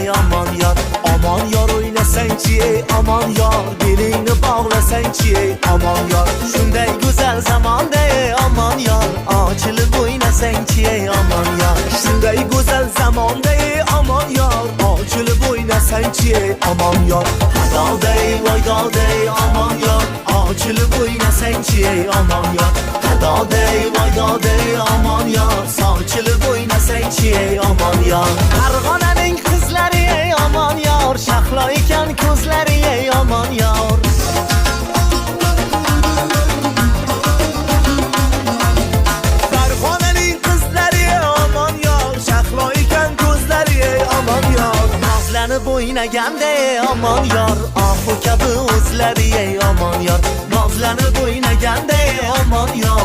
ey aman yar. Aman yar o'ynasanchi ey aman yar, belingni bog'lasanchi ey aman yar. Shunday go'zal zamonda ey aman yar, ochilib o'ynasanchi ey aman yar. Shunday go'zal zamonda ey aman yar, ochilib o'ynasanchi ey aman yar. Hadoday voydoday aman yar, ochilib o'ynasanchi ey aman yar. Hadoday voydoday aman yar, sochilib o'ynasanchi ey aman yar. Farg'onaning qizlari ey aman yar, shahlo ekan ko'zlari ey aman yar. Farg'onaning qizlari ey aman yar, shahlo ekan ko'zlari ey aman yar. Nozlanib o'ynaganda ey aman yar, ohu kabi o'zlari ey aman yar. Nozlanib o'ynaganda ey aman yar.